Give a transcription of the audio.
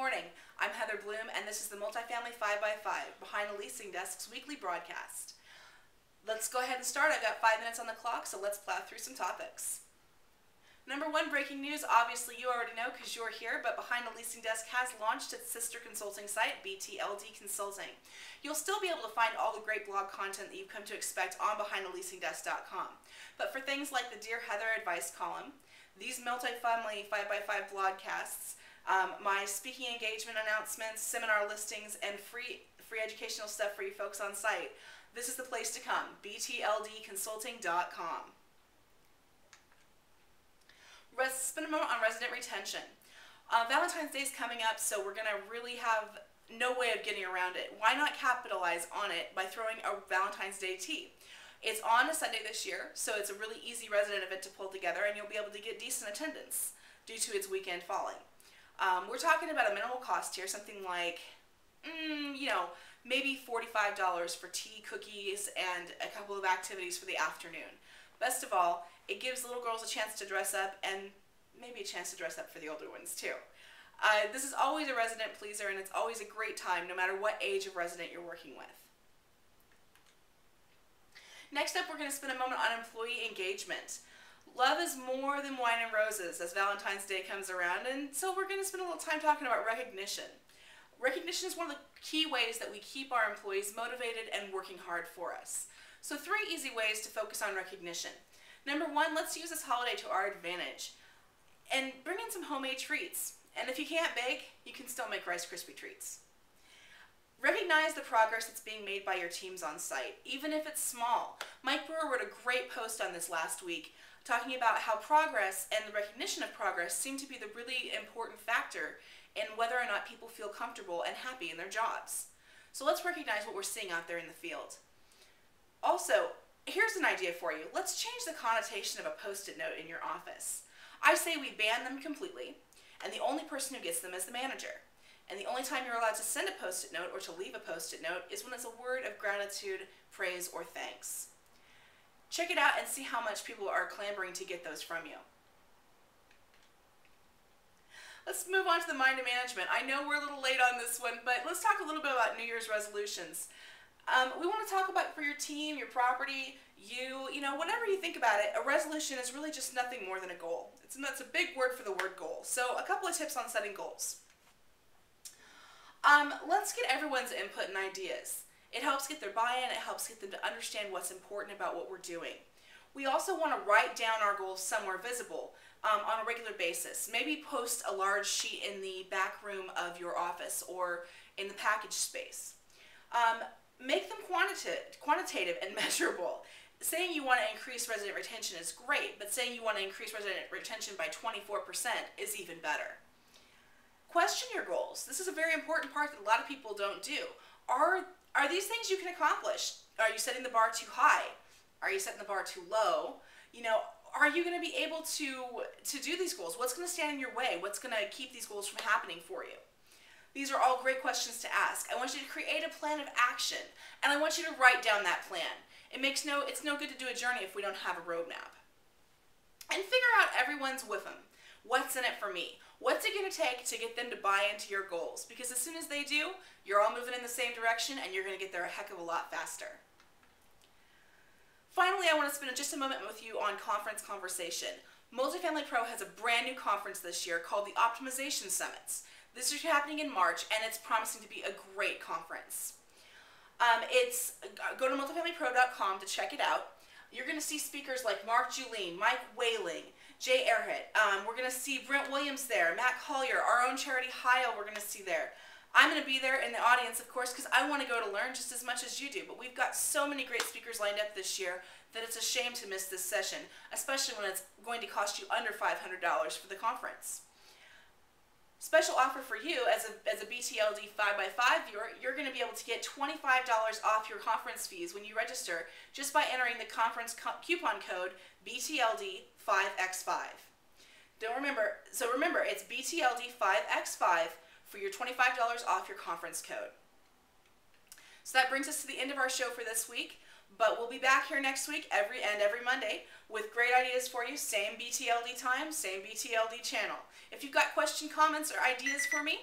morning. I'm Heather Blume, and this is the Multifamily 5x5 Behind the Leasing Desk's weekly broadcast. Let's go ahead and start. I've got 5 minutes on the clock, so let's plow through some topics. Number one, breaking news. Obviously, you already know because you're here, but Behind the Leasing Desk has launched its sister consulting site, BTLD Consulting. You'll still be able to find all the great blog content that you've come to expect on BehindTheLeasingDesk.com. But for things like the Dear Heather advice column, these Multifamily 5x5 broadcasts, my speaking engagement announcements, seminar listings, and free educational stuff for you folks on site, this is the place to come, BTLDconsulting.com. Spend a moment on resident retention. Valentine's Day is coming up, so we're going to really have no way of getting around it. Why not capitalize on it by throwing a Valentine's Day tea? It's on a Sunday this year, so it's a really easy resident event to pull together, and you'll be able to get decent attendance due to its weekend falling. We're talking about a minimal cost here, something like, maybe $45 for tea, cookies, and a couple of activities for the afternoon. Best of all, it gives little girls a chance to dress up, and maybe a chance to dress up for the older ones too. This is always a resident pleaser, and it's always a great time, no matter what age of resident you're working with. Next up, we're going to spend a moment on employee engagement. Love is more than wine and roses as Valentine's Day comes around, and so we're going to spend a little time talking about recognition. Recognition is one of the key ways that we keep our employees motivated and working hard for us. So 3 easy ways to focus on recognition. Number 1, let's use this holiday to our advantage and bring in some homemade treats. And if you can't bake, you can still make Rice Krispie treats. Recognize the progress that's being made by your teams on site, even if it's small. Mike Brewer wrote a great post on this last week, talking about how progress and the recognition of progress seem to be the really important factor in whether or not people feel comfortable and happy in their jobs. So let's recognize what we're seeing out there in the field. Also, here's an idea for you. Let's change the connotation of a Post-it note in your office. I say we ban them completely, and the only person who gets them is the manager. And the only time you're allowed to send a Post-it note or to leave a Post-it note is when it's a word of gratitude, praise, or thanks. Check it out and see how much people are clamoring to get those from you. Let's move on to the mind of management. I know we're a little late on this one, but let's talk a little bit about New Year's resolutions. We want to talk about for your team, your property, whatever you think about it, a resolution is really just nothing more than a goal. That's a big word for the word goal. So a couple of tips on setting goals. Let's get everyone's input and ideas. It helps get their buy-in, it helps get them to understand what's important about what we're doing. We also want to write down our goals somewhere visible on a regular basis. Maybe post a large sheet in the back room of your office or in the package space. Make them quantitative and measurable. Saying you want to increase resident retention is great, but saying you want to increase resident retention by 24% is even better. Question your goals. This is a very important part that a lot of people don't do. Are these things you can accomplish? Are you setting the bar too high? Are you setting the bar too low? Are you going to be able to do these goals? What's going to stand in your way? What's going to keep these goals from happening for you? These are all great questions to ask. I want you to create a plan of action, and I want you to write down that plan. It's no good to do a journey if we don't have a roadmap. And figure out everyone's with them. What's in it for me? What's it going to take to get them to buy into your goals? Because as soon as they do, you're all moving in the same direction, and you're going to get there a heck of a lot faster. Finally, I want to spend just a moment with you on conference conversation. Multifamily Pro has a brand new conference this year called the Optimization Summits. This is happening in March, and it's promising to be a great conference. Go to multifamilypro.com to check it out. You're going to see speakers like Mark Julien, Mike Whaling, Jay Airhit. We're going to see Brent Williams there, Matt Collier, our own charity Heil we're going to see there. I'm going to be there in the audience, of course, because I want to go to learn just as much as you do. But we've got so many great speakers lined up this year that it's a shame to miss this session, especially when it's going to cost you under $500 for the conference. Special offer for you as a BTLD 5x5 viewer, you're going to be able to get $25 off your conference fees when you register just by entering the conference coupon code BTLD5x5. Remember, it's BTLD5x5 for your $25 off your conference code. So that brings us to the end of our show for this week. But we'll be back here next week, every Monday, with great ideas for you. Same BTLD time, same BTLD channel. If you've got questions, comments, or ideas for me,